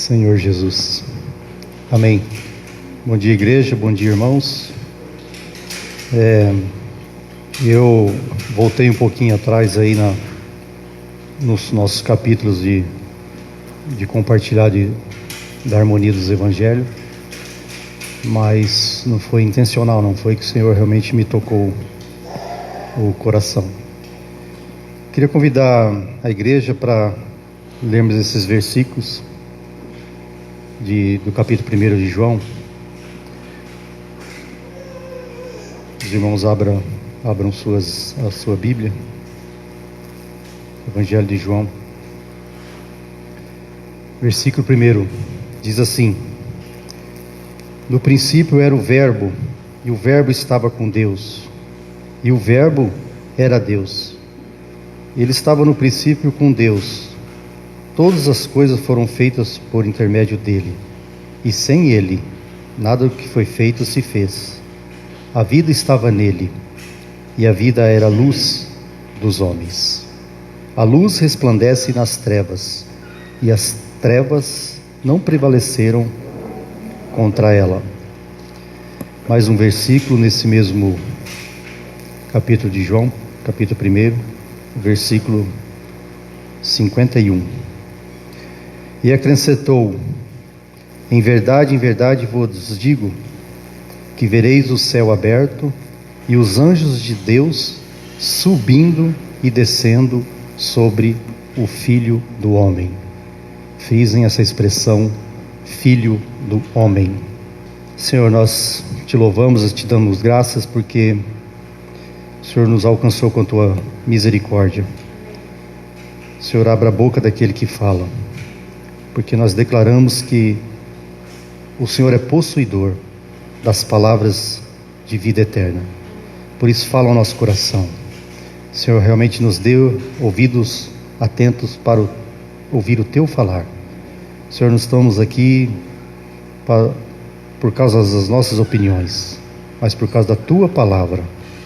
Senhor Jesus. Amém. Bom dia, igreja, bom dia, irmãos. Eu voltei um pouquinho atrás aí nos nossos capítulos de compartilhar da harmonia dos evangelhos, mas não foi intencional, não foi que o Senhor realmente me tocou o coração. Queria convidar a igreja para lermos esses versículos do capítulo 1 de João. Os irmãos abram a sua Bíblia, Evangelho de João, versículo 1, diz assim: No princípio era o Verbo, e o Verbo estava com Deus, e o Verbo era Deus. Ele estava no princípio com Deus. Todas as coisas foram feitas por intermédio dele, e sem ele, nada do que foi feito se fez. A vida estava nele, e a vida era a luz dos homens. A luz resplandece nas trevas, e as trevas não prevaleceram contra ela. Mais um versículo nesse mesmo capítulo de João, capítulo 1, versículo 51. E acrescentou: em verdade vos digo, que vereis o céu aberto e os anjos de Deus subindo e descendo sobre o Filho do Homem. Frisem essa expressão, Filho do Homem. Senhor, nós te louvamos e te damos graças porque o Senhor nos alcançou com a tua misericórdia. Senhor, abra a boca daquele que fala, porque nós declaramos que o Senhor é possuidor das palavras de vida eterna. Por isso fala ao nosso coração. Senhor, realmente nos deu ouvidos atentos para ouvir o teu falar. Senhor, não estamos aqui por causa das nossas opiniões, mas por causa da tua palavra,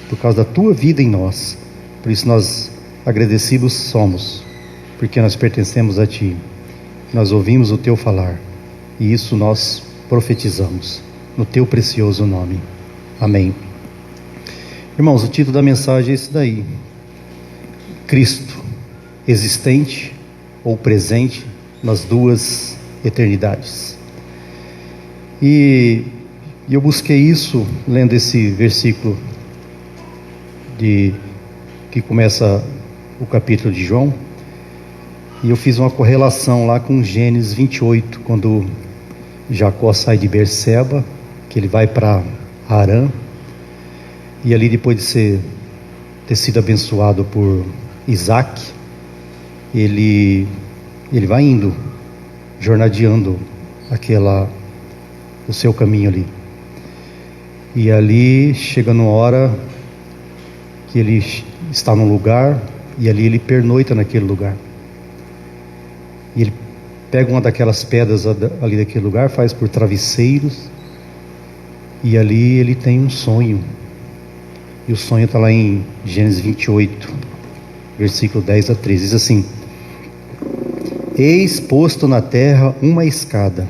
por causa da tua vida em nós. Por isso nós agradecidos somos, porque nós pertencemos a ti. Nós ouvimos o teu falar, e isso nós profetizamos no teu precioso nome. Amém. Irmãos, o título da mensagem é esse daí: Cristo, existente ou presente nas duas eternidades. E eu busquei isso lendo esse versículo que começa o capítulo de João, e eu fiz uma correlação lá com Gênesis 28, quando Jacó sai de Berseba, que ele vai para Harã, e ali depois de ter sido abençoado por Isaac, ele vai indo, jornadeando o seu caminho ali, e ali chega numa hora que ele está num lugar, e ali ele pernoita naquele lugar, e ele pega uma daquelas pedras ali daquele lugar, faz por travesseiros, e ali ele tem um sonho. E o sonho está lá em Gênesis 28, versículo 10 a 13. Diz assim: Eis posto na terra uma escada,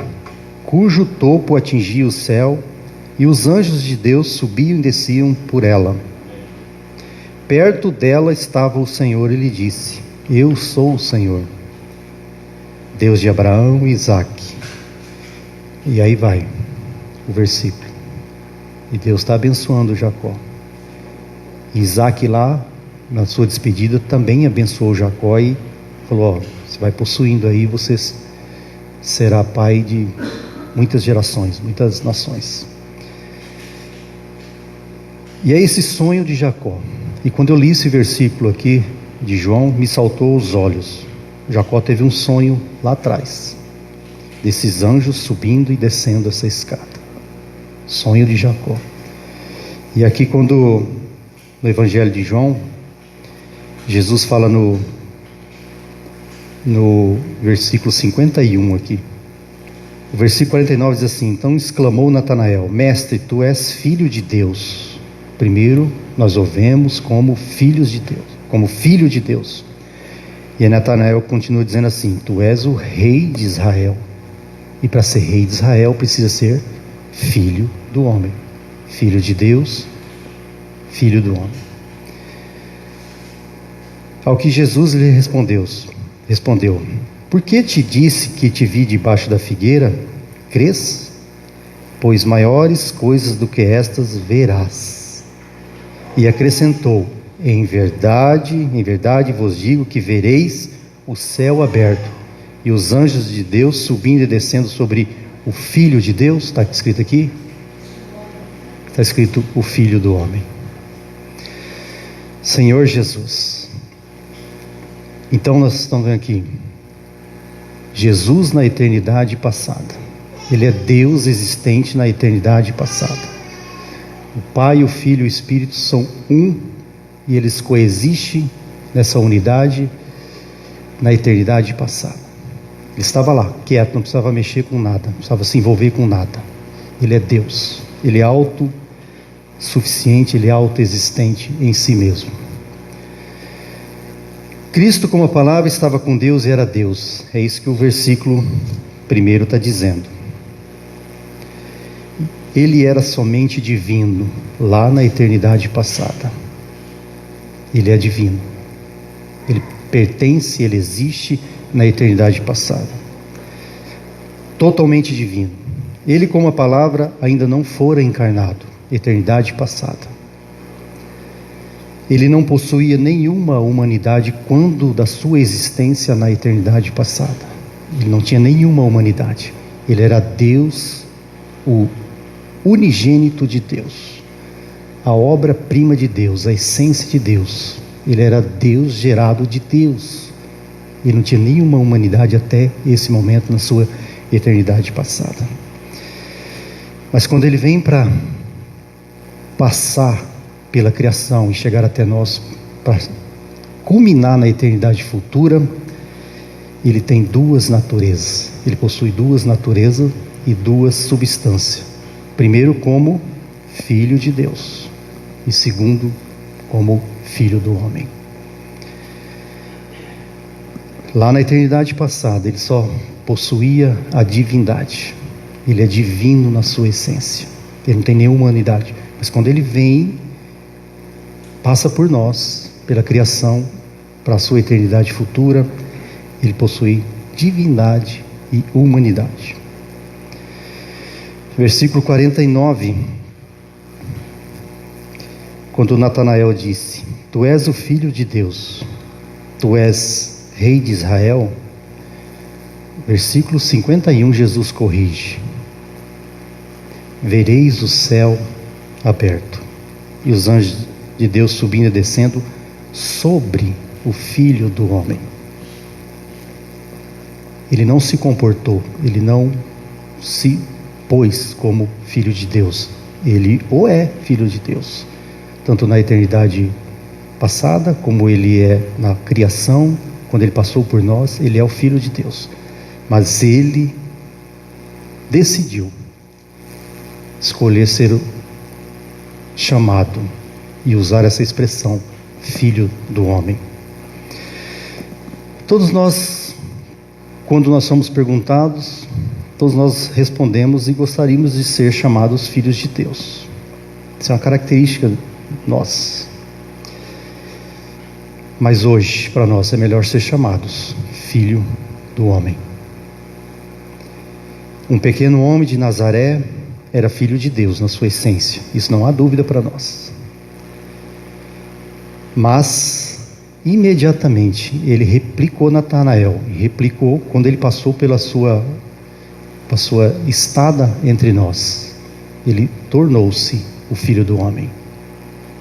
cujo topo atingia o céu, e os anjos de Deus subiam e desciam por ela. Perto dela estava o Senhor, e lhe disse: Eu sou o Senhor, Deus de Abraão e Isaque. E aí vai o versículo, e Deus está abençoando Jacó. Isaac lá, na sua despedida, também abençoou Jacó e falou: você vai possuindo aí, você será pai de muitas gerações, muitas nações. E é esse sonho de Jacó. E quando eu li esse versículo aqui de João, me saltou aos olhos. Jacó teve um sonho lá atrás, desses anjos subindo e descendo essa escada. Sonho de Jacó. E aqui no Evangelho de João, Jesus fala no versículo 51 aqui. O versículo 49 diz assim: Então exclamou Natanael: Mestre, tu és filho de Deus. Primeiro, nós o vemos como filhos de Deus, como filho de Deus. E Natanael continua dizendo assim: Tu és o rei de Israel. E para ser rei de Israel precisa ser filho do homem. Filho de Deus, filho do homem. Ao que Jesus lhe respondeu: por que te disse que te vi debaixo da figueira? Crês? Pois maiores coisas do que estas verás. E acrescentou: em verdade vos digo que vereis o céu aberto e os anjos de Deus subindo e descendo sobre o Filho de Deus. Está escrito aqui? Está escrito o Filho do homem. Senhor Jesus. Então nós estamos vendo aqui Jesus na eternidade passada. Ele é Deus existente na eternidade passada. O Pai, o Filho e o Espírito são um, e eles coexistem nessa unidade na eternidade passada. Ele estava lá, quieto, não precisava mexer com nada, não precisava se envolver com nada. Ele é Deus, Ele é autossuficiente, Ele é autoexistente em si mesmo. Cristo, como a palavra, estava com Deus e era Deus. É isso que o versículo 1 está dizendo. Ele era somente divino lá na eternidade passada. Ele é divino. Ele pertence, ele existe na eternidade passada. Totalmente divino. Ele, como a palavra, ainda não fora encarnado. Eternidade passada. Ele não possuía nenhuma humanidade quando da sua existência na eternidade passada. Ele não tinha nenhuma humanidade. Ele era Deus, o unigênito de Deus, a obra-prima de Deus, a essência de Deus. Ele era Deus gerado de Deus. Ele não tinha nenhuma humanidade até esse momento na sua eternidade passada. Mas quando ele vem para passar pela criação e chegar até nós para culminar na eternidade futura, ele tem duas naturezas. Ele possui duas naturezas e duas substâncias. Primeiro, como Filho de Deus, e segundo, como Filho do homem. Lá na eternidade passada, ele só possuía a divindade. Ele é divino na sua essência. Ele não tem nenhuma humanidade. Mas quando ele vem, passa por nós, pela criação, para a sua eternidade futura, ele possui divindade e humanidade. Versículo 49, quando Natanael disse: tu és o Filho de Deus, tu és Rei de Israel. Versículo 51, Jesus corrige: vereis o céu aberto e os anjos de Deus subindo e descendo sobre o Filho do homem. Ele não se comportou, ele não se pôs como Filho de Deus. Ele ou é Filho de Deus, tanto na eternidade passada, como ele é na criação. Quando ele passou por nós, ele é o Filho de Deus. Mas ele decidiu escolher ser chamado e usar essa expressão, Filho do homem. Todos nós, quando nós somos perguntados, todos nós respondemos e gostaríamos de ser chamados filhos de Deus. Isso é uma característica nossa. Mas hoje, para nós, é melhor ser chamados Filho do homem. Um pequeno homem de Nazaré era filho de Deus na sua essência. Isso não há dúvida para nós. Mas imediatamente ele replicou Natanael, e replicou quando ele passou pela sua estada entre nós. Ele tornou-se o Filho do homem,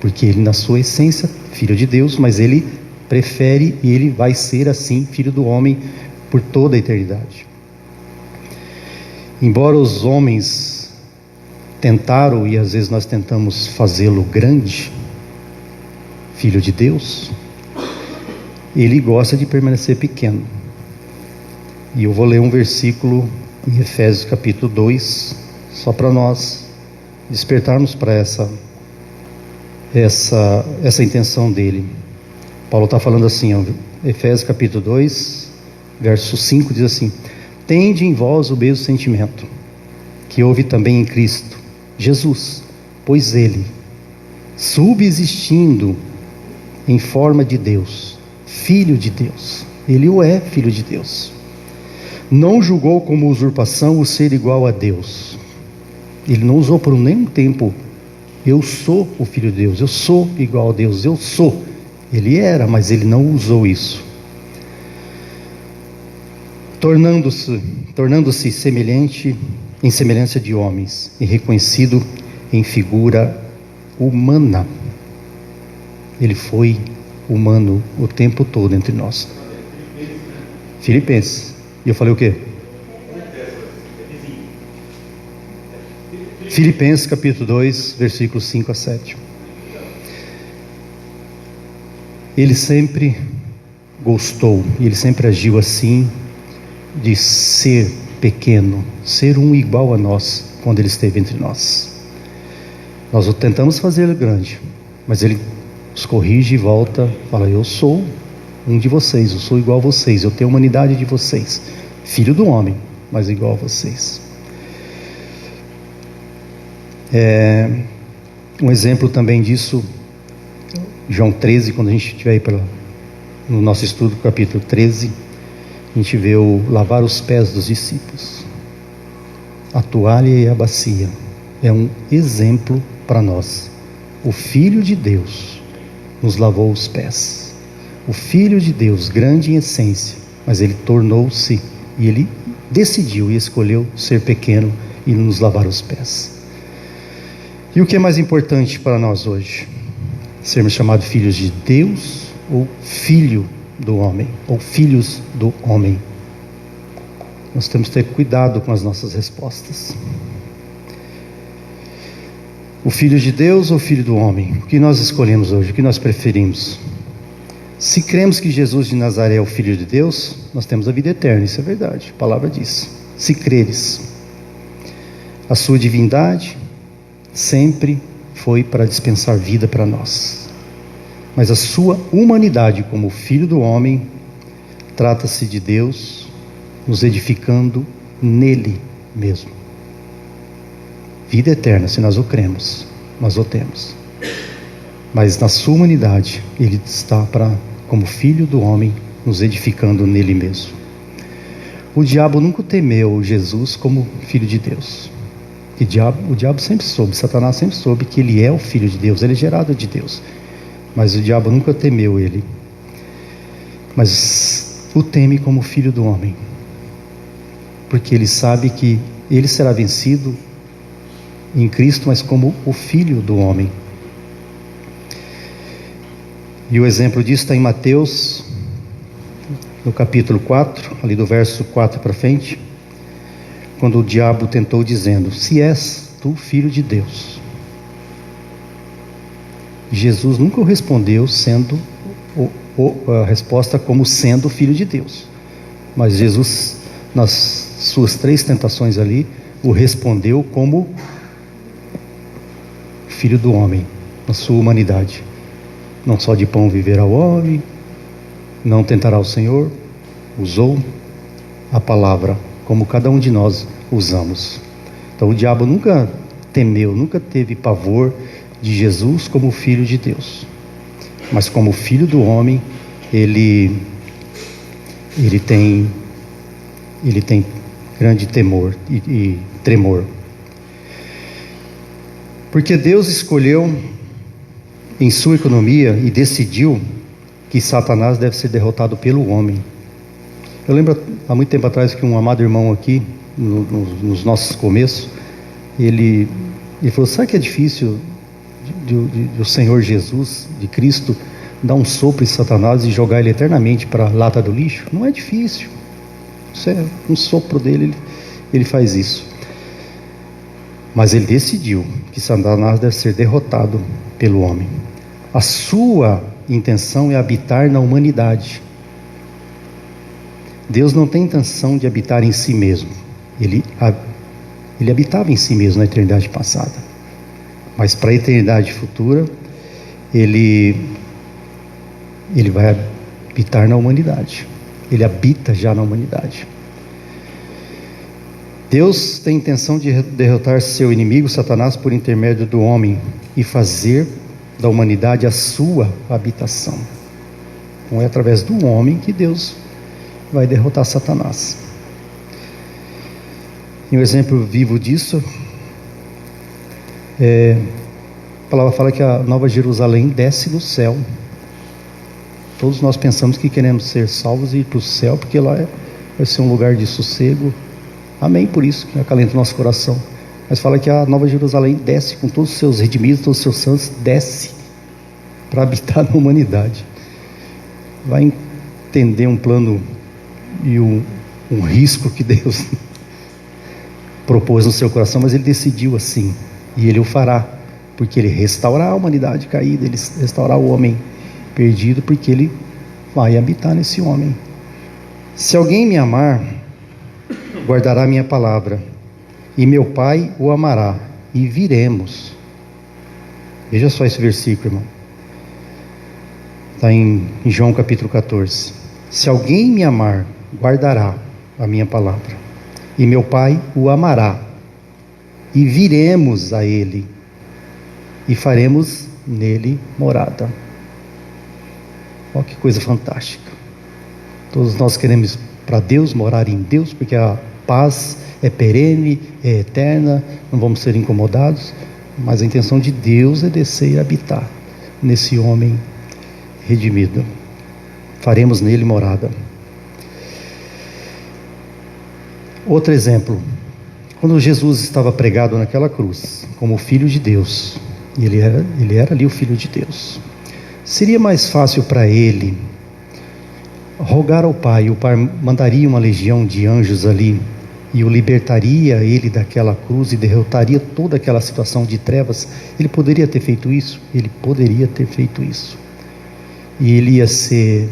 porque ele, na sua essência, filho de Deus, mas ele prefere e ele vai ser assim Filho do homem por toda a eternidade. Embora os homens tentaram, e às vezes nós tentamos fazê-lo grande, Filho de Deus, ele gosta de permanecer pequeno. E eu vou ler um versículo em Efésios capítulo 2, só para nós despertarmos para essa intenção dele. Paulo está falando assim, ó, Efésios capítulo 2, verso 5 diz assim: tende em vós o mesmo sentimento que houve também em Cristo Jesus, pois ele, subsistindo em forma de Deus, Filho de Deus, ele o é Filho de Deus, não julgou como usurpação o ser igual a Deus. Ele não usou por nenhum tempo, eu sou o Filho de Deus, eu sou igual a Deus, eu sou. Ele era, mas ele não usou isso. Tornando-se semelhante, em semelhança de homens, e reconhecido em figura humana. Ele foi humano o tempo todo entre nós. Filipenses. E eu falei o quê? Filipenses capítulo 2, versículos 5 a 7. Ele sempre gostou, ele sempre agiu assim, de ser pequeno, ser um igual a nós, quando ele esteve entre nós. Nós o tentamos fazer grande, mas ele nos corrige e volta, fala, eu sou um de vocês, eu sou igual a vocês, eu tenho a humanidade de vocês, filho do homem, mas igual a vocês. Um exemplo também disso, João 13, quando a gente estiver aí no nosso estudo, capítulo 13, a gente vê o lavar os pés dos discípulos. A toalha e a bacia é um exemplo para nós. O Filho de Deus nos lavou os pés. O Filho de Deus, grande em essência, mas ele tornou-se, e ele decidiu e escolheu ser pequeno e nos lavar os pés. E o que é mais importante para nós hoje? Sermos chamados filhos de Deus ou filho do homem, ou filhos do homem? Nós temos que ter cuidado com as nossas respostas. O filho de Deus ou filho do homem? O que nós escolhemos hoje? O que nós preferimos? Se cremos que Jesus de Nazaré é o Filho de Deus, nós temos a vida eterna, isso é verdade, a palavra diz. Se creres, a sua divindade sempre foi para dispensar vida para nós, mas a sua humanidade como Filho do homem, trata-se de Deus nos edificando nele mesmo. Vida eterna, se nós o cremos, nós o temos, mas na sua humanidade ele está como Filho do homem, nos edificando nele mesmo. O diabo nunca temeu Jesus como Filho de Deus. O diabo sempre soube, Satanás sempre soube que ele é o Filho de Deus, ele é gerado de Deus, mas o diabo nunca temeu ele, mas o teme como Filho do homem, porque ele sabe que ele será vencido em Cristo, mas como o Filho do homem. E o exemplo disso está em Mateus, no capítulo 4, ali do verso 4 para frente, quando o diabo tentou dizendo, se és tu filho de Deus. Jesus nunca respondeu sendo a resposta como sendo filho de Deus, mas Jesus, nas suas 3 tentações ali, o respondeu como filho do homem, na sua humanidade. Não só de pão viverá o homem, não tentará o Senhor. Usou a palavra como cada um de nós usamos. Então o diabo nunca temeu, nunca teve pavor de Jesus como Filho de Deus, mas como Filho do homem, ele tem grande temor e tremor, porque Deus escolheu em sua economia e decidiu que Satanás deve ser derrotado pelo homem. Eu lembro há muito tempo atrás que um amado irmão aqui, nos nossos começos, ele falou, sabe que é difícil o Senhor Jesus, de Cristo, dar um sopro em Satanás e jogar ele eternamente para a lata do lixo? Não é difícil, isso é um sopro dele, ele faz isso. Mas ele decidiu que Satanás deve ser derrotado pelo homem. A sua intenção é habitar na humanidade. Deus não tem intenção de habitar em si mesmo. Ele habitava em si mesmo na eternidade passada, mas para a eternidade futura ele vai habitar na humanidade. Ele habita já na humanidade. Deus tem intenção de derrotar seu inimigo, Satanás, por intermédio do homem e fazer da humanidade a sua habitação. Não é através do homem que Deus vai derrotar Satanás. E um exemplo vivo disso a palavra fala que a Nova Jerusalém desce do céu. Todos nós pensamos que queremos ser salvos e ir para o céu, porque lá vai ser um lugar de sossego. Amém, por isso que acalenta o nosso coração. Mas fala que a Nova Jerusalém desce com todos os seus redimidos, todos os seus santos, desce para habitar na humanidade. Vai entender um plano e um risco que Deus propôs no seu coração, mas Ele decidiu assim, e Ele o fará, porque Ele restaurará a humanidade caída, Ele restaurará o homem perdido, porque Ele vai habitar nesse homem. Se alguém me amar, guardará minha palavra, e meu Pai o amará, e viremos. Veja só esse versículo, irmão. Está em João capítulo 14. Se alguém me amar, guardará a minha palavra, e meu Pai o amará, e viremos a Ele, e faremos nele morada. Olha que coisa fantástica. Todos nós queremos para Deus, morar em Deus, porque a paz é perene, é eterna, não vamos ser incomodados, mas a intenção de Deus é descer e habitar nesse homem redimido. Faremos nele morada. Outro exemplo, quando Jesus estava pregado naquela cruz, como Filho de Deus, e ele era ali o Filho de Deus, seria mais fácil para ele rogar ao Pai, o Pai mandaria uma legião de anjos ali, e o libertaria ele daquela cruz, e derrotaria toda aquela situação de trevas. Ele poderia ter feito isso? Ele poderia ter feito isso, e ele ia ser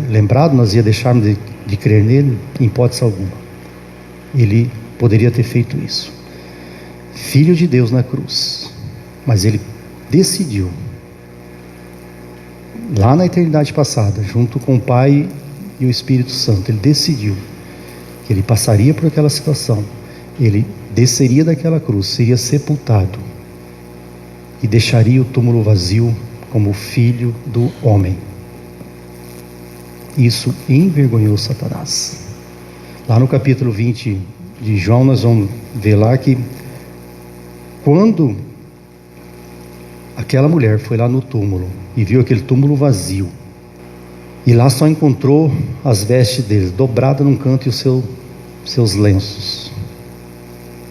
lembrado, nós ia deixarmos de crer nele, em hipótese alguma. Ele poderia ter feito isso, Filho de Deus na cruz, mas ele decidiu, lá na eternidade passada, junto com o Pai e o Espírito Santo, ele decidiu que ele passaria por aquela situação, ele desceria daquela cruz, seria sepultado e deixaria o túmulo vazio como filho do homem. Isso envergonhou Satanás. Lá no capítulo 20 de João, nós vamos ver lá que quando aquela mulher foi lá no túmulo e viu aquele túmulo vazio, e lá só encontrou as vestes dele dobradas num canto e os seus lenços,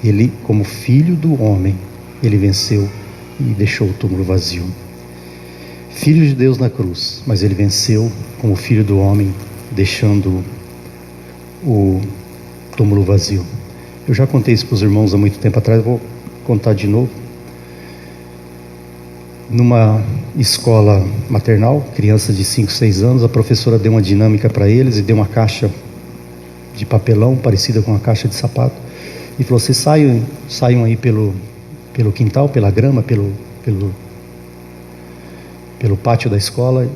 ele, como filho do homem, ele venceu e deixou o túmulo vazio. Filho de Deus na cruz, mas ele venceu como filho do homem, deixando o túmulo vazio. Eu já contei isso para os irmãos há muito tempo atrás, vou contar de novo. Numa escola maternal, crianças de 5, 6 anos, a professora deu uma dinâmica para eles e deu uma caixa de papelão parecida com uma caixa de sapato e falou: vocês saiam aí pelo quintal, pela grama, pelo pátio da escola,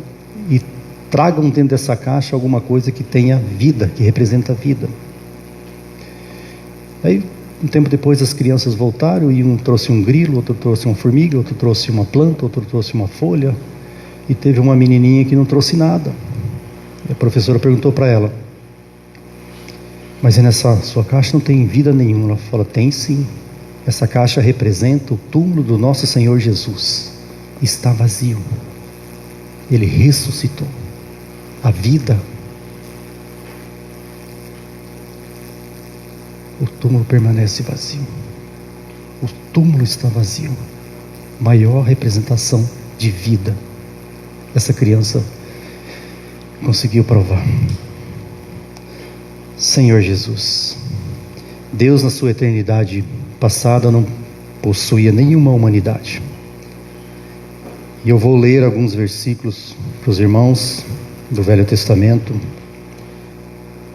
e tragam dentro dessa caixa alguma coisa que tenha vida, que representa vida. Aí, um tempo depois, as crianças voltaram, e um trouxe um grilo, outro trouxe uma formiga, outro trouxe uma planta, outro trouxe uma folha, e teve uma menininha que não trouxe nada. E a professora perguntou para ela: mas nessa sua caixa não tem vida nenhuma? Ela falou: tem sim, essa caixa representa o túmulo do nosso Senhor Jesus, está vazio, ele ressuscitou, a vida, o túmulo permanece vazio, o túmulo está vazio. Maior representação de vida essa criança conseguiu provar. Senhor Jesus, Deus na sua eternidade passada não possuía nenhuma humanidade, e eu vou ler alguns versículos para os irmãos do Velho Testamento,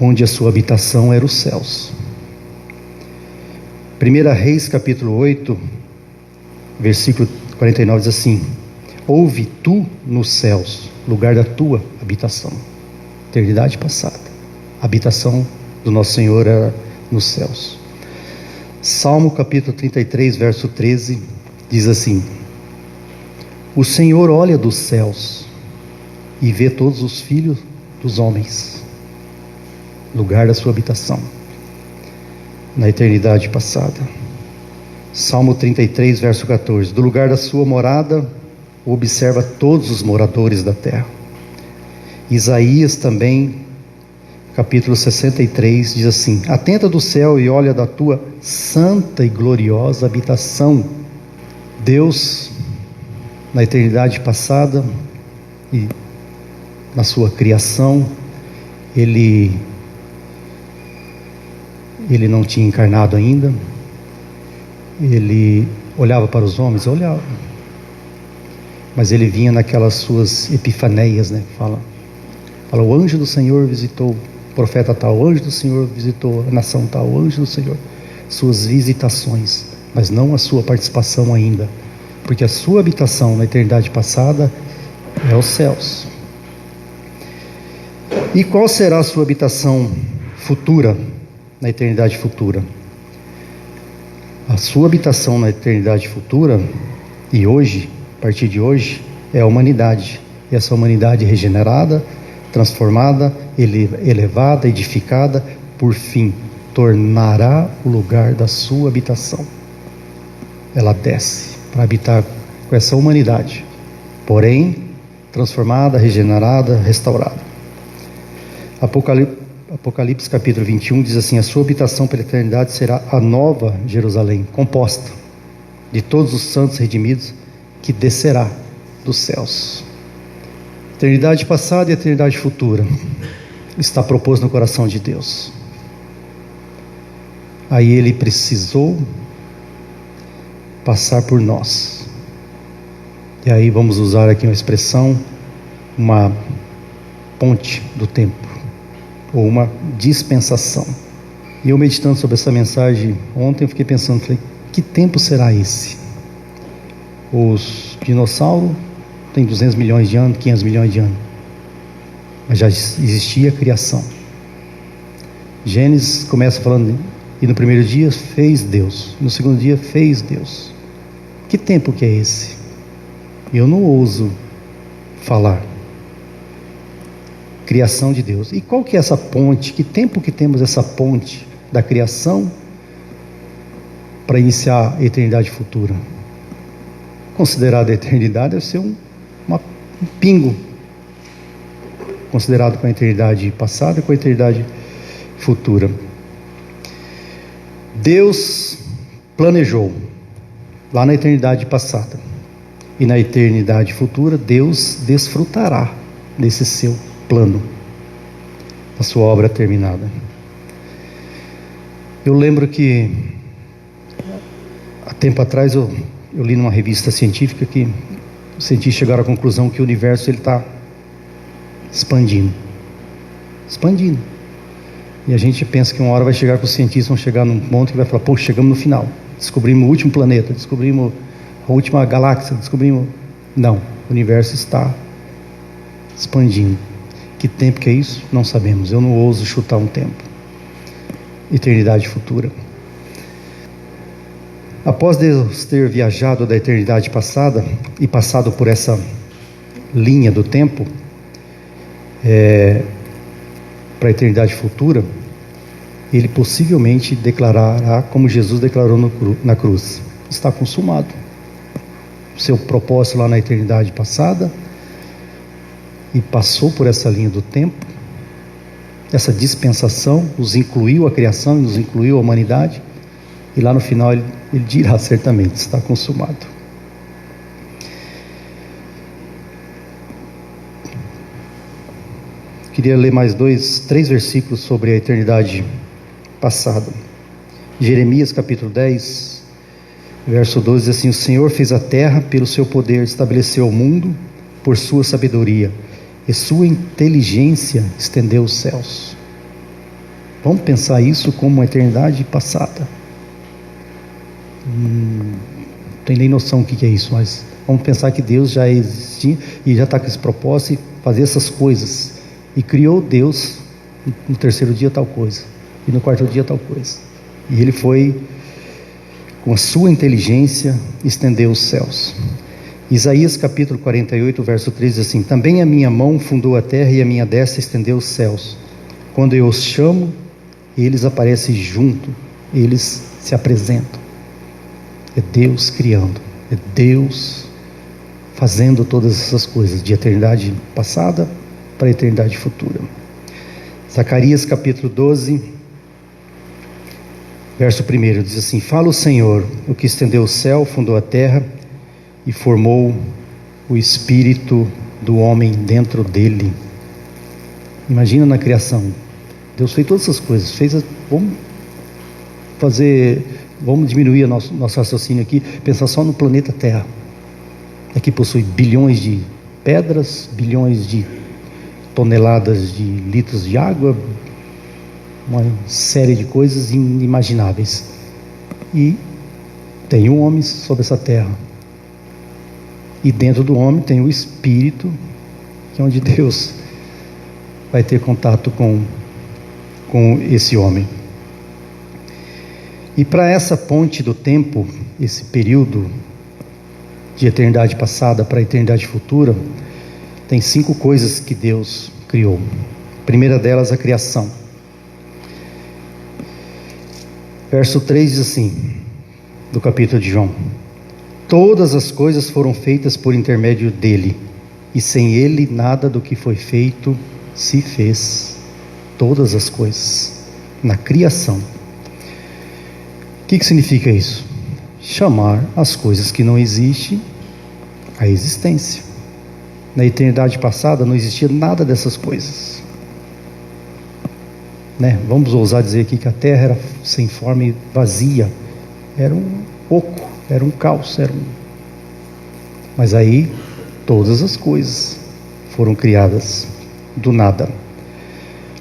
onde a sua habitação era os céus. 1 Reis capítulo 8, versículo 49 diz assim: ouve tu nos céus, lugar da tua habitação, eternidade passada, A habitação do nosso Senhor era nos céus. Salmo capítulo 33, verso 13, diz assim: o Senhor olha dos céus e vê todos os filhos dos homens, lugar da sua habitação, na eternidade passada. Salmo 33, verso 14: do lugar da sua morada, observa todos os moradores da terra. Isaías também, capítulo 63, diz assim: atenta do céu e olha da tua santa e gloriosa habitação. Deus, na eternidade passada e na sua criação, Ele não tinha encarnado ainda. Ele olhava para os homens, olhava, mas Ele vinha naquelas suas epifaneias, né? Fala, o anjo do Senhor visitou o profeta tal, o anjo do Senhor visitou a nação tal, o anjo do Senhor, suas visitações, mas não a sua participação ainda, porque a sua habitação na eternidade passada é os céus. E qual será a sua habitação futura, na eternidade futura? A sua habitação na eternidade futura, e hoje, a partir de hoje, é a humanidade. E essa humanidade regenerada, transformada, elevada, edificada, por fim, tornará o lugar da sua habitação. Ela desce para habitar com essa humanidade, porém, transformada, regenerada, restaurada. Apocalipse capítulo 21 diz assim: a sua habitação pela eternidade será a nova Jerusalém, composta de todos os santos redimidos, que descerá dos céus. Eternidade passada e eternidade futura está proposto no coração de Deus. Aí Ele precisou passar por nós. E aí vamos usar aqui uma expressão, uma ponte do tempo, ou uma dispensação. E eu meditando sobre essa mensagem ontem, eu fiquei pensando, falei, que tempo será esse? Os dinossauros têm 200 milhões de anos, 500 milhões de anos, mas já existia a criação. Gênesis começa falando, e no primeiro dia fez Deus, no segundo dia fez Deus. Que tempo que é esse? Eu não ouso falar. Criação de Deus. E qual que é essa ponte? Que tempo que temos essa ponte da criação para iniciar a eternidade futura? Considerado a eternidade deve ser um pingo, considerado com a eternidade passada e com a eternidade futura. Deus planejou lá na eternidade passada, e na eternidade futura Deus desfrutará desse seu plano, a sua obra terminada. Eu lembro que há tempo atrás eu li numa revista científica que os cientistas chegaram à conclusão que o universo está expandindo, e a gente pensa que uma hora vai chegar, que os cientistas vão chegar num ponto que vai falar, poxa, chegamos no final, descobrimos o último planeta, descobrimos a última galáxia, não, o universo está expandindo. Que tempo que é isso? Não sabemos. Eu não ouso chutar um tempo. Eternidade futura. Após Deus ter viajado da eternidade passada e passado por essa linha do tempo para a eternidade futura, Ele possivelmente declarará, como Jesus declarou na cruz: está consumado. Seu propósito lá na eternidade passada, e passou por essa linha do tempo, essa dispensação, nos incluiu a criação e nos incluiu a humanidade, e lá no final ele dirá certamente: está consumado. Queria ler mais 3 versículos sobre a eternidade passada. Jeremias capítulo 10, verso 12 diz assim: o Senhor fez a terra pelo seu poder, estabeleceu o mundo por sua sabedoria, e sua inteligência estendeu os céus. Vamos pensar isso como uma eternidade passada. Não tem nem noção o que é isso, mas vamos pensar que Deus já existia e já está com esse propósito de fazer essas coisas. E criou Deus no terceiro dia tal coisa, e no quarto dia tal coisa. E ele foi, com a sua inteligência, estendeu os céus. Isaías capítulo 48, verso 3 diz assim: também a minha mão fundou a terra e a minha destra estendeu os céus. Quando eu os chamo, eles aparecem junto, eles se apresentam. É Deus criando, é Deus fazendo todas essas coisas, de eternidade passada para a eternidade futura. Zacarias capítulo 12, verso 1 diz assim: fala o Senhor, o que estendeu o céu, fundou a terra e formou o espírito do homem dentro dele. Imagina na criação, Deus fez todas essas coisas, vamos diminuir o nosso raciocínio aqui, pensar só no planeta Terra, que possui bilhões de pedras, bilhões de toneladas de litros de água, uma série de coisas inimagináveis, e tem um homem sobre essa terra, e dentro do homem tem o Espírito, que é onde Deus vai ter contato com esse homem. E para essa ponte do tempo, esse período de eternidade passada para a eternidade futura, tem 5 coisas que Deus criou. A primeira delas, a criação. Verso 3 diz assim, do capítulo de João: todas as coisas foram feitas por intermédio dele, e sem ele nada do que foi feito se fez. Todas as coisas, na criação. O que significa isso? Chamar as coisas que não existem à existência. Na eternidade passada não existia nada dessas coisas, né? Vamos ousar dizer aqui que a terra era sem forma e vazia, era um oco, era um caos, mas aí todas as coisas foram criadas do nada.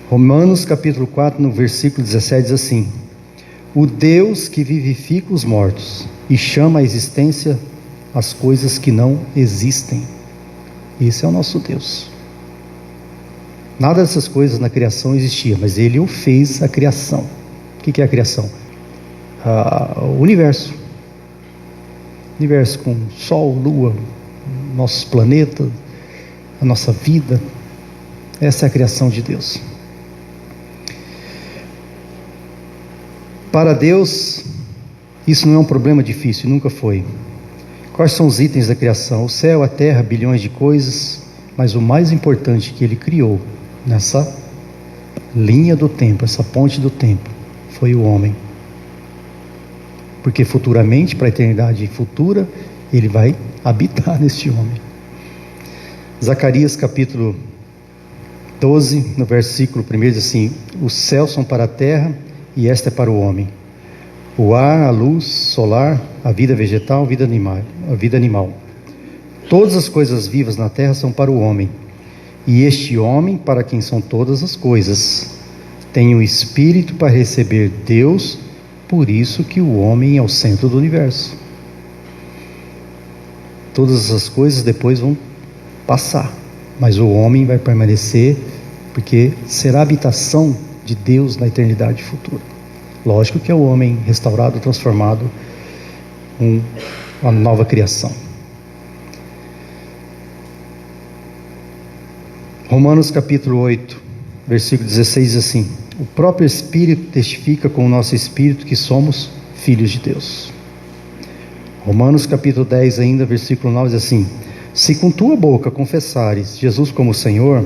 Romanos capítulo 4, no versículo 17 diz assim: o Deus que vivifica os mortos e chama à existência as coisas que não existem. Esse é o nosso Deus. Nada dessas coisas na criação existia, mas Ele o fez a criação. O que é a criação? O universo. Universo com Sol, Lua, nossos planetas, a nossa vida. Essa é a criação de Deus. Para Deus, isso não é um problema difícil, nunca foi. Quais são os itens da criação? O céu, a terra, bilhões de coisas, mas o mais importante que Ele criou nessa linha do tempo, essa ponte do tempo, foi o homem. Porque futuramente, para a eternidade futura, Ele vai habitar neste homem. Zacarias capítulo 12, no versículo 1 diz assim: os céus são para a terra e esta é para o homem. O ar, a luz solar, a vida vegetal, a vida animal. Todas as coisas vivas na terra são para o homem. E este homem, para quem são todas as coisas, tem o espírito para receber Deus, por isso que o homem é o centro do universo. Todas essas coisas depois vão passar, mas o homem vai permanecer, porque será a habitação de Deus na eternidade futura. Lógico que é o homem restaurado, transformado, uma nova criação. Romanos capítulo 8, versículo 16 diz assim: o próprio Espírito testifica com o nosso espírito que somos filhos de Deus. Romanos capítulo 10 ainda, versículo 9 diz assim: se com tua boca confessares Jesus como Senhor,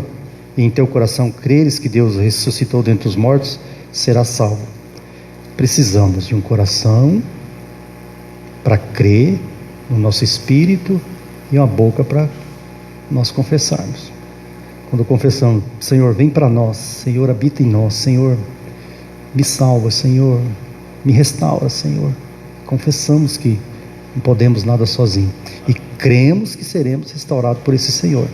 e em teu coração creres que Deus ressuscitou dentre os mortos, serás salvo. Precisamos de um coração para crer no nosso espírito e uma boca para nós confessarmos. Quando confessamos: Senhor, vem para nós, Senhor, habita em nós, Senhor, me salva, Senhor, me restaura, Senhor. Confessamos que não podemos nada sozinhos e cremos que seremos restaurados por esse Senhor.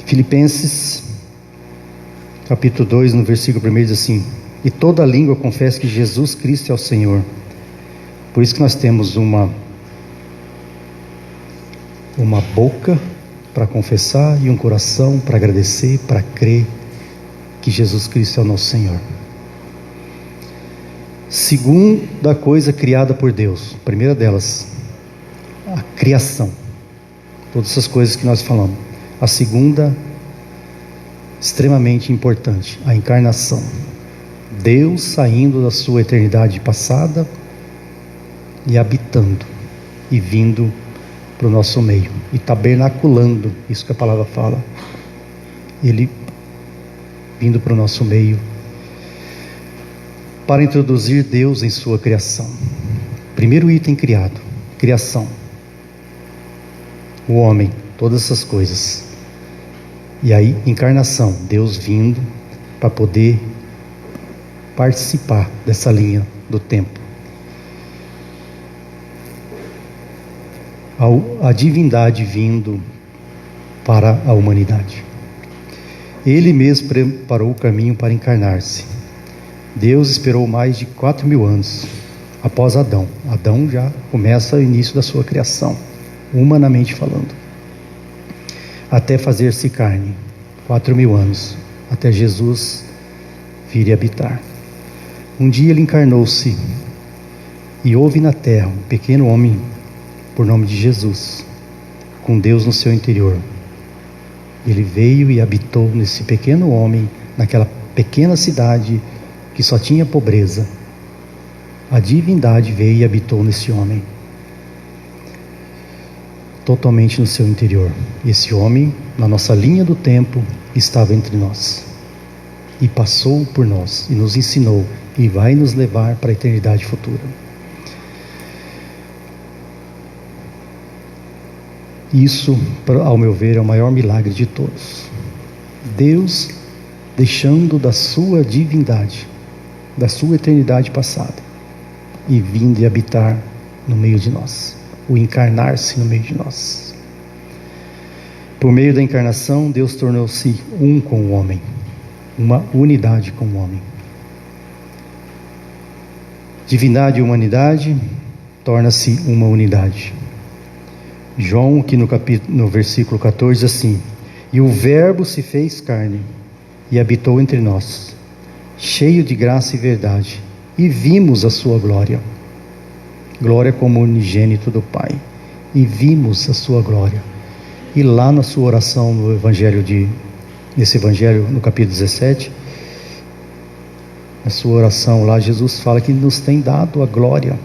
Filipenses capítulo 2, no versículo 1 diz assim: e toda língua confessa que Jesus Cristo é o Senhor. Por isso que nós temos uma boca para confessar e um coração para agradecer, para crer que Jesus Cristo é o nosso Senhor. Segunda coisa criada por Deus, primeira delas, a criação. Todas essas coisas que nós falamos. A segunda, extremamente importante, a encarnação. Deus saindo da sua eternidade passada e habitando e vindo para o nosso meio e tabernaculando, isso que a palavra fala, Ele vindo para o nosso meio para introduzir Deus em sua criação. Primeiro item criado, criação, o homem, todas essas coisas, e aí encarnação, Deus vindo para poder participar dessa linha do tempo. A divindade vindo para a humanidade. Ele mesmo preparou o caminho para encarnar-se. Deus esperou mais de 4.000 anos após Adão. Adão já começa o início da sua criação, humanamente falando, até fazer-se carne. 4.000 anos até Jesus vir e habitar. Um dia ele encarnou-se e houve na terra um pequeno homem por nome de Jesus, com Deus no seu interior. Ele veio e habitou nesse pequeno homem, naquela pequena cidade que só tinha pobreza. A divindade veio e habitou nesse homem, totalmente no seu interior. Esse homem, na nossa linha do tempo, estava entre nós e passou por nós e nos ensinou e vai nos levar para a eternidade futura. Isso, ao meu ver, é o maior milagre de todos. Deus deixando da sua divindade, da sua eternidade passada, e vindo e habitar no meio de nós, o encarnar-se no meio de nós. Por meio da encarnação, Deus tornou-se um com o homem, uma unidade com o homem. Divindade e humanidade torna-se uma unidade. João, aqui no versículo 14, diz assim: e o Verbo se fez carne e habitou entre nós, cheio de graça e verdade, e vimos a sua glória, glória como unigênito do Pai, e vimos a sua glória. E lá na sua oração nesse evangelho, no capítulo 17, a sua oração lá, Jesus fala que Ele nos tem dado a glória.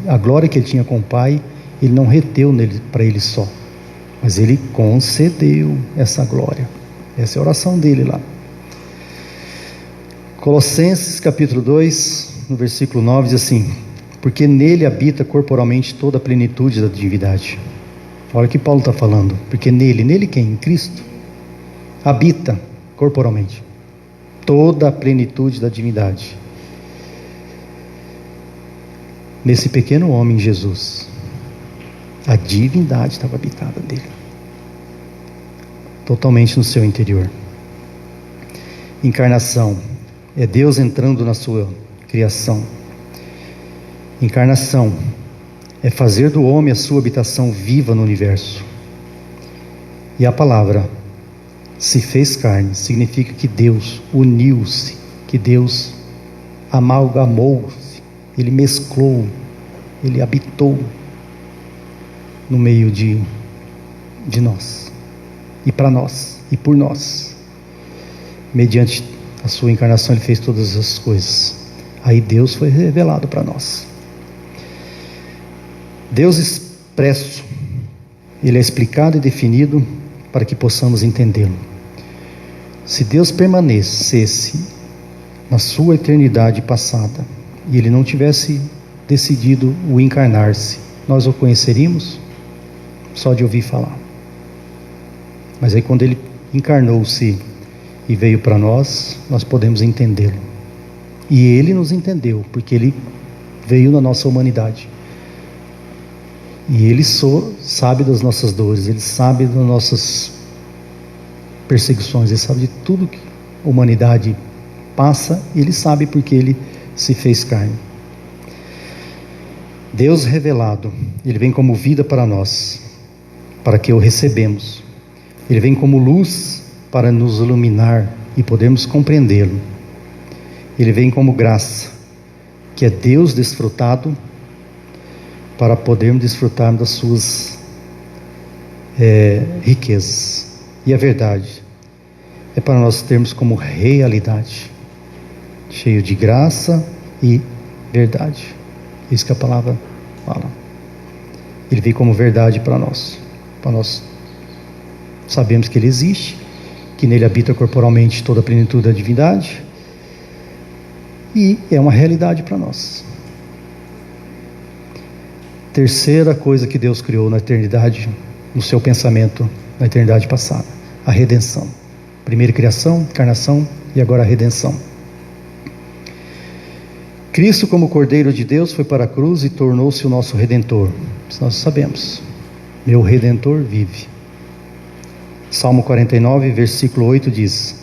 A glória que Ele tinha com o Pai, Ele não reteu para Ele só, mas Ele concedeu essa glória. Essa é a oração dele lá. Colossenses capítulo 2, no versículo 9, diz assim: porque nele habita corporalmente toda a plenitude da divindade. Olha o que Paulo está falando. Porque nele quem? Em Cristo, habita corporalmente toda a plenitude da divindade. Nesse pequeno homem, Jesus, a divindade estava habitada dele, totalmente no seu interior. Encarnação é Deus entrando na sua criação. Encarnação é fazer do homem a sua habitação viva no universo. E a palavra se fez carne significa que Deus uniu-se, que Deus amalgamou-se, Ele mesclou, Ele habitou no meio de nós, e para nós, e por nós. Mediante a sua encarnação Ele fez todas as coisas. Aí Deus foi revelado para nós. Deus expresso, Ele é explicado e definido para que possamos entendê-lo. Se Deus permanecesse na sua eternidade passada e Ele não tivesse decidido o encarnar-se, nós o conheceríamos só de ouvir falar. Mas aí quando Ele encarnou-se e veio para nós, nós podemos entendê-lo. E Ele nos entendeu, porque Ele veio na nossa humanidade. E Ele sabe das nossas dores, Ele sabe das nossas perseguições, Ele sabe de tudo que a humanidade passa, Ele sabe porque Ele se fez carne. Deus revelado, Ele vem como vida para nós, para que o recebemos. Ele vem como luz para nos iluminar e podermos compreendê-lo. Ele vem como graça, que é Deus desfrutado, para podermos desfrutar das suas riquezas. E a verdade é para nós termos como realidade, cheio de graça e verdade. Isso que a palavra fala. Ele veio como verdade para nós sabemos que Ele existe, que nele habita corporalmente toda a plenitude da divindade, e é uma realidade para nós. Terceira coisa que Deus criou na eternidade, no seu pensamento, na eternidade passada: a redenção. Primeiro criação, encarnação e agora a redenção. Cristo, como Cordeiro de Deus, foi para a cruz e tornou-se o nosso Redentor. Isso nós sabemos. Meu Redentor vive. Salmo 49, versículo 8 diz: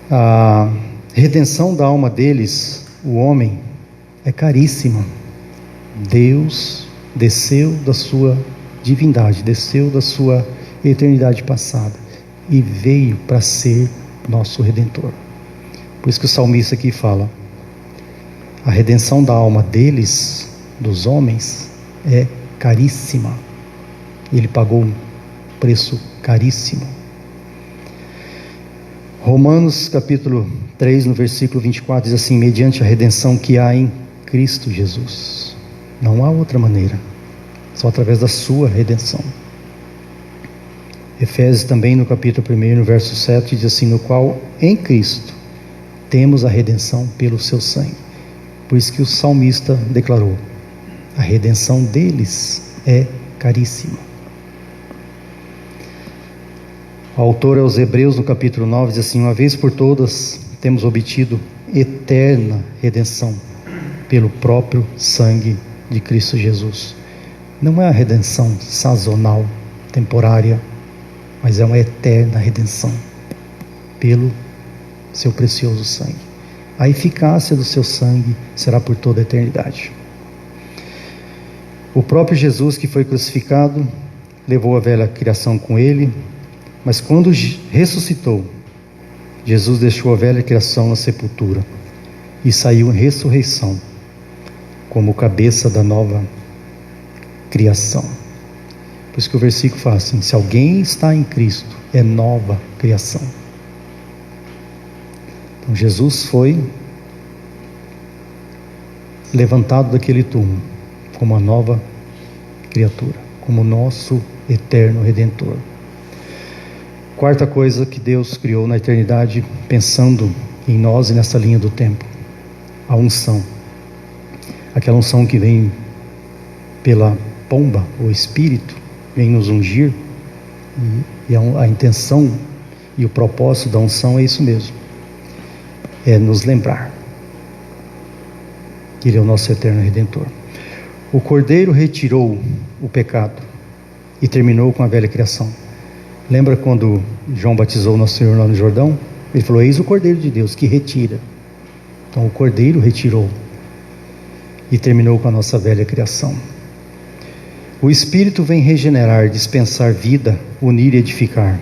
a redenção da alma deles, o homem, é caríssima. Deus desceu da sua divindade, desceu da sua eternidade passada e veio para ser nosso Redentor. Por isso que o salmista aqui fala: a redenção da alma deles, dos homens, é caríssima. Ele pagou um preço caríssimo. Romanos capítulo 3, no versículo 24, diz assim: mediante a redenção que há em Cristo Jesus. Não há outra maneira, só através da sua redenção. Efésios também, no capítulo 1, no verso 7, diz assim: no qual em Cristo temos a redenção pelo seu sangue. Por isso que o salmista declarou: a redenção deles é caríssima. O autor aos Hebreus, no capítulo 9, diz assim: uma vez por todas temos obtido eterna redenção pelo próprio sangue de Cristo Jesus. Não é a redenção sazonal, temporária, mas é uma eterna redenção pelo seu precioso sangue. A eficácia do seu sangue será por toda a eternidade. O próprio Jesus, que foi crucificado, levou a velha criação com ele, mas quando ressuscitou, Jesus deixou a velha criação na sepultura e saiu em ressurreição como cabeça da nova criação. Por isso que o versículo fala assim: se alguém está em Cristo, é nova criação. Então Jesus foi levantado daquele túmulo como uma nova criatura, como nosso eterno Redentor. Quarta coisa que Deus criou na eternidade, pensando em nós e nessa linha do tempo: a unção. Aquela unção que vem pela pomba, o Espírito, vem nos ungir, e a intenção e o propósito da unção é isso mesmo, é nos lembrar que Ele é o nosso eterno Redentor. O Cordeiro retirou o pecado e terminou com a velha criação. Lembra quando João batizou nosso Senhor lá no Jordão? Ele falou: eis o Cordeiro de Deus que retira. Então o Cordeiro retirou e terminou com a nossa velha criação. O Espírito vem regenerar, dispensar vida, unir e edificar.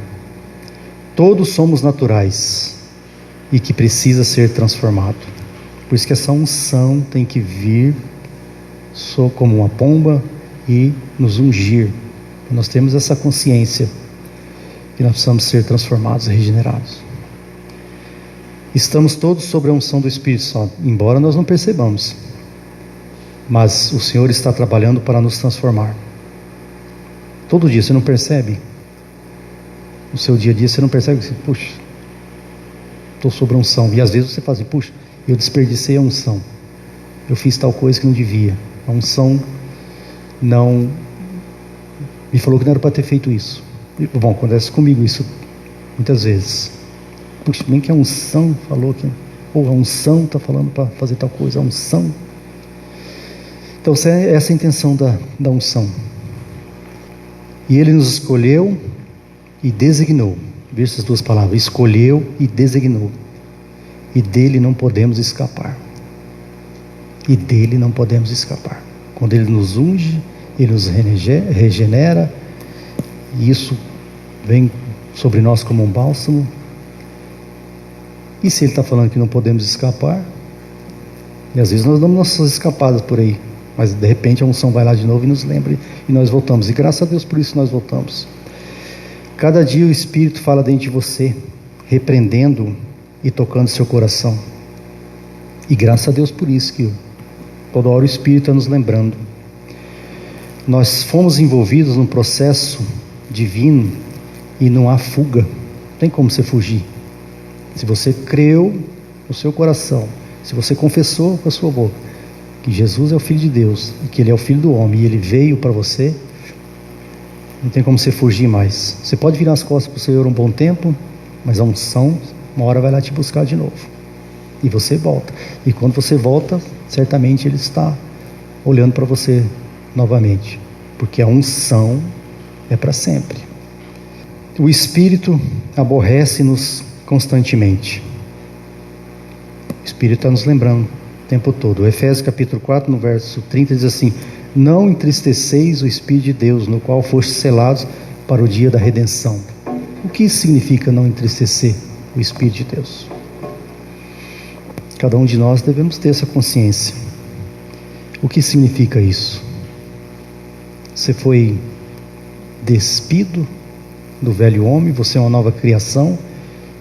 Todos somos naturais e que precisa ser transformado. Por isso que essa unção tem que vir como uma pomba e nos ungir. Nós temos essa consciência que nós precisamos ser transformados e regenerados. Estamos todos sob a unção do Espírito Santo, embora nós não percebamos, mas o Senhor está trabalhando para nos transformar. Todo dia você não percebe? No seu dia a dia você não percebe que, puxa, estou sob a unção. E às vezes você fala assim: puxa, eu desperdicei a unção, eu fiz tal coisa que não devia, a unção não me falou que não era para ter feito isso. Bom, acontece comigo isso muitas vezes. Puxa, bem que a unção falou que, ou a unção está falando para fazer tal coisa, a unção. Então essa é a intenção da unção. E Ele nos escolheu e designou. Veja essas duas palavras: escolheu e designou. E dele não podemos escapar. E dele não podemos escapar. Quando Ele nos unge Ele nos regenera, e isso vem sobre nós como um bálsamo. E se Ele está falando que não podemos escapar, e às vezes nós damos nossas escapadas por aí, mas de repente a unção vai lá de novo e nos lembra, e nós voltamos, e graças a Deus por isso nós voltamos. Cada dia o Espírito fala dentro de você, repreendendo e tocando seu coração, e graças a Deus por isso, que toda hora o Espírito está nos lembrando. Nós fomos envolvidos num processo divino, e não há fuga, não tem como você fugir. Se você creu no seu coração, se você confessou com a sua boca que Jesus é o Filho de Deus e que Ele é o Filho do homem e Ele veio para você, não tem como você fugir mais. Você pode virar as costas para o Senhor um bom tempo, mas a unção uma hora vai lá te buscar de novo e você volta, e quando você volta, certamente Ele está olhando para você novamente, porque a unção é para sempre. O Espírito aborrece-nos constantemente. O Espírito está nos lembrando o tempo todo. O Efésios capítulo 4, no verso 30, diz assim: não entristeceis o Espírito de Deus, no qual fostes selados para o dia da redenção. O que isso significa, não entristecer o Espírito de Deus? Cada um de nós devemos ter essa consciência. O que significa isso? Você foi despido do velho homem, você é uma nova criação,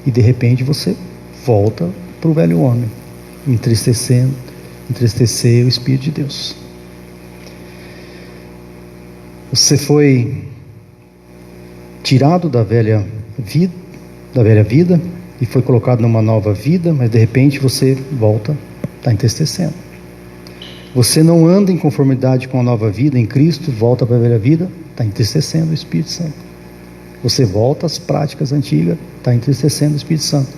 e de repente você volta para o velho homem, entristecer o Espírito de Deus. Você foi tirado da velha vida e foi colocado numa nova vida, mas de repente você volta, está entristecendo. Você não anda em conformidade com a nova vida em Cristo, volta para a velha vida, está entristecendo o Espírito Santo. Você volta às práticas antigas, está entristecendo o Espírito Santo.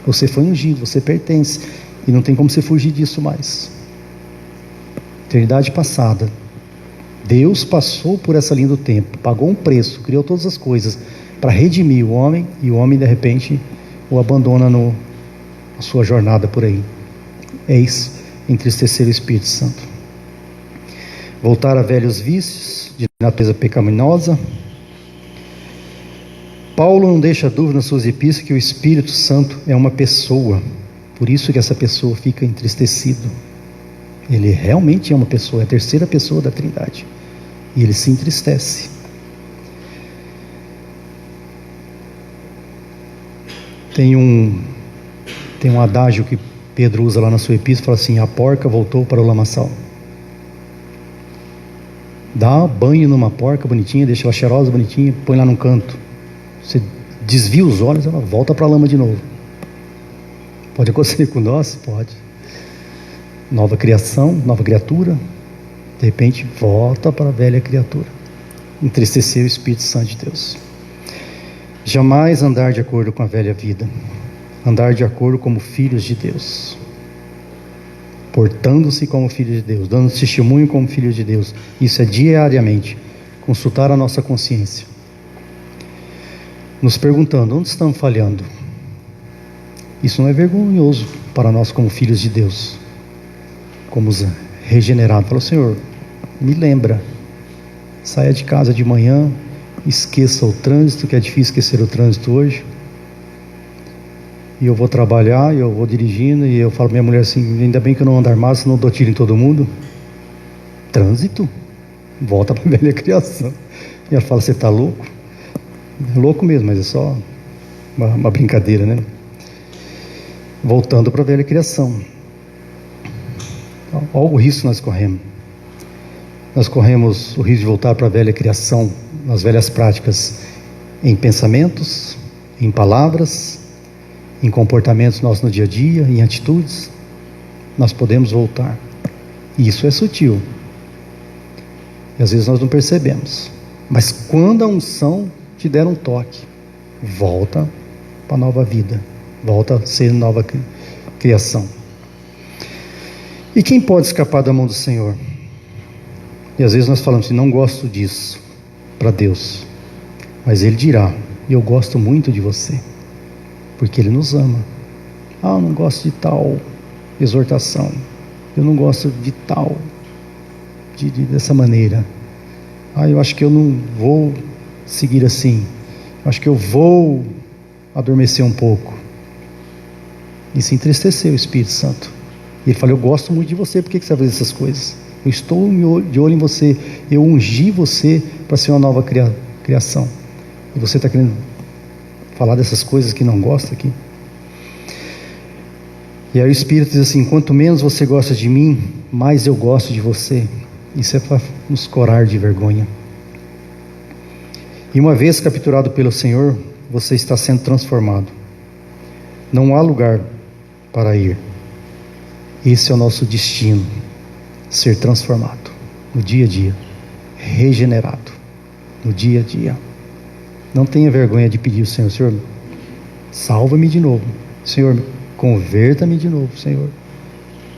Você foi ungido, você pertence, e não tem como você fugir disso mais. Eternidade passada, Deus passou por essa linha do tempo, pagou um preço, criou todas as coisas para redimir o homem, e o homem de repente o abandona na sua jornada por aí. Eis entristecer o Espírito Santo. Voltar a velhos vícios de natureza pecaminosa. Paulo não deixa dúvida nas suas epístolas que o Espírito Santo é uma pessoa, por isso que essa pessoa fica entristecido. Ele realmente é uma pessoa, é a terceira pessoa da Trindade, e ele se entristece. Tem um adágio que Pedro usa lá na sua epístola, fala assim: a porca voltou para o lamaçal. Dá banho numa porca bonitinha, deixa ela cheirosa, bonitinha, põe lá num canto. Você desvia os olhos, ela volta para a lama de novo. Pode acontecer com nós? Pode. Nova criação, nova criatura, de repente volta para a velha criatura. Entristecer o Espírito Santo de Deus. Jamais andar de acordo com a velha vida. Andar de acordo como filhos de Deus. Portando-se como filhos de Deus, dando testemunho como filhos de Deus. Isso é diariamente. Consultar a nossa consciência. Nos perguntando, onde estamos falhando? Isso não é vergonhoso para nós como filhos de Deus, como os regenerados. Fala: Senhor, me lembra, saia de casa de manhã, esqueça o trânsito, que é difícil esquecer o trânsito hoje, e eu vou trabalhar, e eu vou dirigindo, e eu falo pra minha mulher assim: ainda bem que eu não ando armado, senão eu dou tiro em todo mundo. Trânsito? Volta para a velha criação. E ela fala: você está louco? É louco mesmo, mas é só uma brincadeira, né? Voltando para a velha criação. Olha o risco que nós corremos. Nós corremos o risco de voltar para a velha criação, nas velhas práticas, em pensamentos, em palavras, em comportamentos nossos no dia a dia, em atitudes. Nós podemos voltar. E isso é sutil. E às vezes nós não percebemos. Mas quando a unção te der um toque, volta para a nova vida, volta a ser nova criação. E quem pode escapar da mão do Senhor? E às vezes nós falamos assim: não gosto disso para Deus, mas Ele dirá: eu gosto muito de você, porque Ele nos ama. Eu não gosto de tal exortação, eu não gosto de tal, dessa maneira. Eu acho que eu não vou seguir assim. Eu acho que eu vou adormecer um pouco. E se entristeceu o Espírito Santo. E ele falou: eu gosto muito de você, por que você vai fazer essas coisas? Eu estou de olho em você, eu ungi você para ser uma nova criação. E você está querendo falar dessas coisas que não gosta aqui? E aí o Espírito diz assim: quanto menos você gosta de mim, mais eu gosto de você. Isso é para nos corar de vergonha. E uma vez capturado pelo Senhor, você está sendo transformado. Não há lugar para ir. Esse é o nosso destino: ser transformado no dia a dia, regenerado no dia a dia. Não tenha vergonha de pedir ao Senhor: Senhor, salva-me de novo. Senhor, converta-me de novo. Senhor,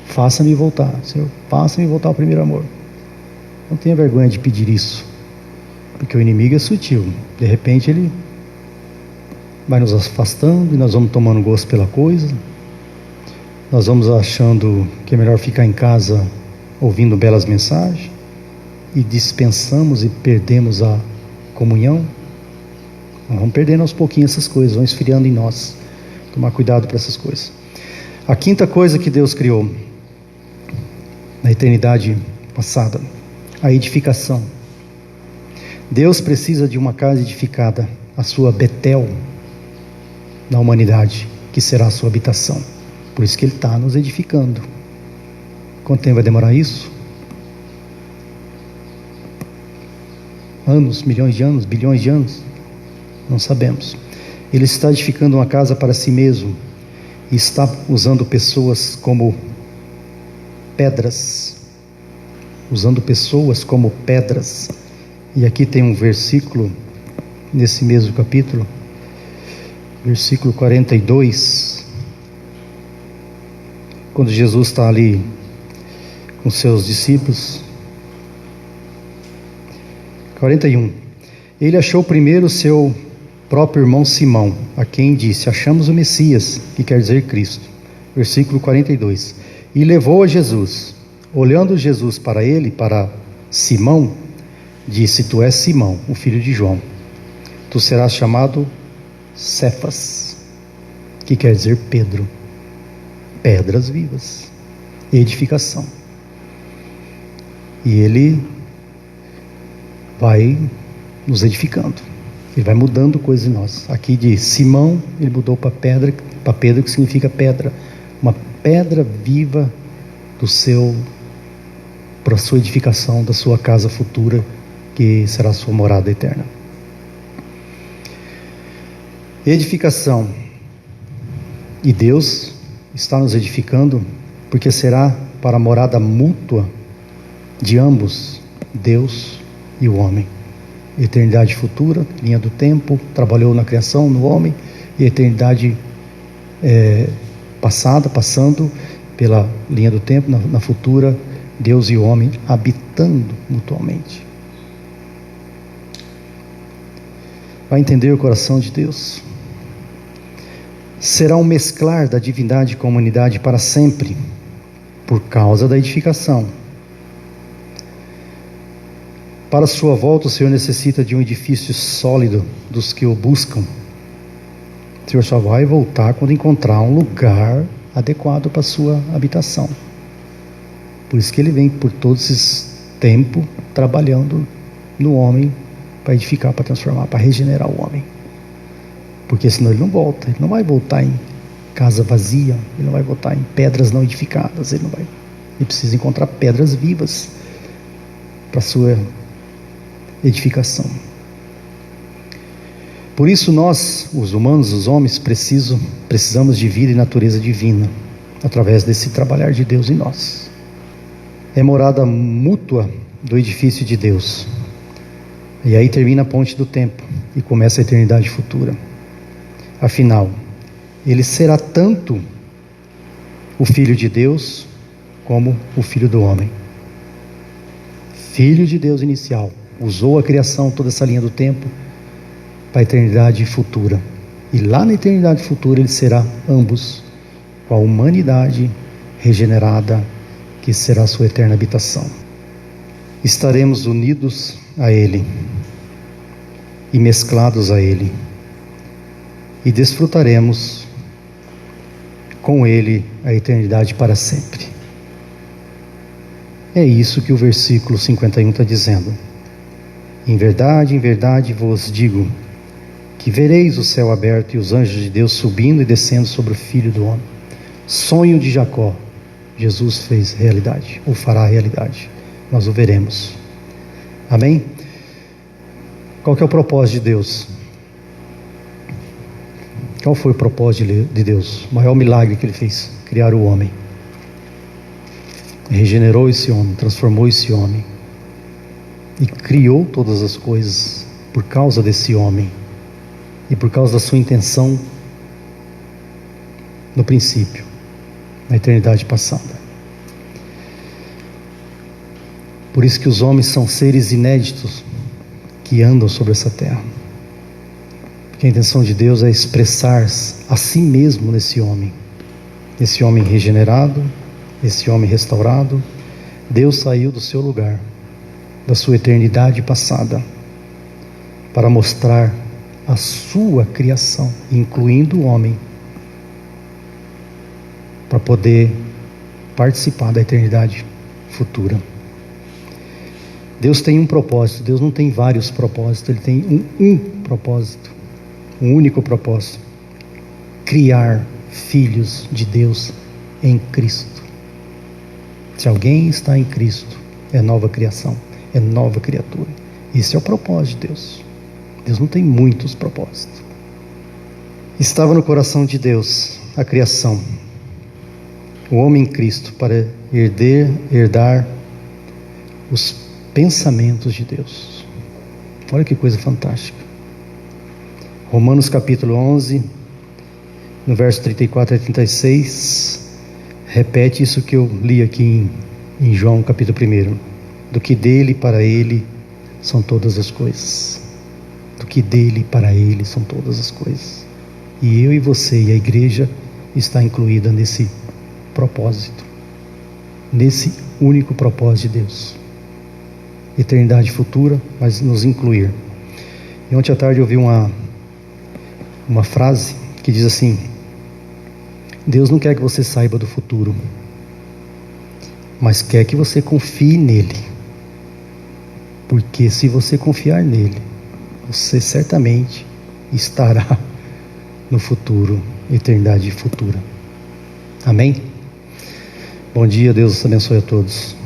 faça-me voltar. Senhor, faça-me voltar ao primeiro amor. Não tenha vergonha de pedir isso, porque o inimigo é sutil. De repente ele vai nos afastando e nós vamos tomando gosto pela coisa. Nós vamos achando que é melhor ficar em casa ouvindo belas mensagens e dispensamos e perdemos a comunhão. Nós vamos perdendo aos pouquinhos essas coisas, vão esfriando em nós. Tomar cuidado para essas coisas. A quinta coisa que Deus criou na eternidade passada: a edificação. Deus precisa de uma casa edificada, a sua Betel na humanidade, que será a sua habitação. Por isso que Ele está nos edificando. Quanto tempo vai demorar isso? Anos, milhões de anos, bilhões de anos? Não sabemos. Ele está edificando uma casa para si mesmo e está usando pessoas como pedras. Usando pessoas como pedras. E aqui tem um versículo nesse mesmo capítulo, versículo 42, quando Jesus está ali com seus discípulos. 41. Ele achou primeiro seu próprio irmão Simão, a quem disse: achamos o Messias, que quer dizer Cristo. Versículo 42. E levou a Jesus. Olhando Jesus para ele, para Simão, disse: tu és Simão, o filho de João. Tu serás chamado Cefas, que quer dizer Pedro. Pedras vivas. Edificação. E ele vai nos edificando. Ele vai mudando coisas em nós. Aqui de Simão, ele mudou para Pedro, que significa pedra. Uma pedra viva para a sua edificação, da sua casa futura, que será a sua morada eterna. Edificação. E Deus está nos edificando, porque será para a morada mútua de ambos, Deus e o homem. Eternidade futura, linha do tempo, trabalhou na criação, no homem, e eternidade passando pela linha do tempo, na futura, Deus e o homem habitando mutuamente. Vai entender o coração de Deus? Será um mesclar da divindade com a humanidade para sempre, por causa da edificação. Para sua volta, o Senhor necessita de um edifício sólido dos que o buscam. O Senhor só vai voltar quando encontrar um lugar adequado para a sua habitação. Por isso que Ele vem por todo esse tempo trabalhando no homem para edificar, para transformar, para regenerar o homem. Porque senão Ele não volta. Ele não vai voltar em casa vazia. Ele não vai voltar em pedras não edificadas. Ele precisa encontrar pedras vivas para a sua edificação. Por isso nós, os humanos, os homens, precisamos de vida e natureza divina, através desse trabalhar de Deus em nós. É morada mútua do edifício de Deus. E aí termina a ponte do tempo e começa a eternidade futura. Afinal, Ele será tanto o Filho de Deus como o Filho do homem. Filho de Deus inicial, usou a criação, toda essa linha do tempo, para a eternidade futura. E lá na eternidade futura Ele será ambos, com a humanidade regenerada, que será a sua eterna habitação. Estaremos unidos a Ele e mesclados a Ele, e desfrutaremos com Ele a eternidade para sempre. É isso que o versículo 51 está dizendo. Em verdade vos digo, que vereis o céu aberto e os anjos de Deus subindo e descendo sobre o Filho do Homem. Sonho de Jacó, Jesus fez realidade, ou fará realidade. Nós o veremos. Amém? Qual que é o propósito de Deus? Qual foi o propósito de Deus? O maior milagre que Ele fez: criar o homem. Regenerou esse homem, transformou esse homem e criou todas as coisas por causa desse homem e por causa da sua intenção no princípio, na eternidade passada. Por isso que os homens são seres inéditos que andam sobre essa terra, porque a intenção de Deus é expressar a si mesmo nesse homem regenerado, esse homem restaurado. Deus saiu do seu lugar, da sua eternidade passada, para mostrar a sua criação, incluindo o homem, para poder participar da eternidade futura. Deus tem um propósito. Deus não tem vários propósitos. Ele tem um propósito, um único propósito: criar filhos de Deus em Cristo. Se alguém está em Cristo, é nova criação, é nova criatura. Esse é o propósito de Deus. Deus não tem muitos propósitos. Estava no coração de Deus a criação, o homem em Cristo, para herdar os pensamentos de Deus. Olha que coisa fantástica. Romanos capítulo 11, no verso 34 a 36, repete isso que eu li aqui em João capítulo 1. Do que dele para ele são todas as coisas. Do que dele para ele são todas as coisas. E eu e você e a igreja está incluída nesse propósito, nesse único propósito de Deus. Eternidade futura, mas nos incluir. E ontem à tarde eu ouvi uma frase que diz assim: Deus não quer que você saiba do futuro, mas quer que você confie nele. Porque se você confiar nele, você certamente estará no futuro, eternidade futura. Amém? Bom dia, Deus abençoe a todos.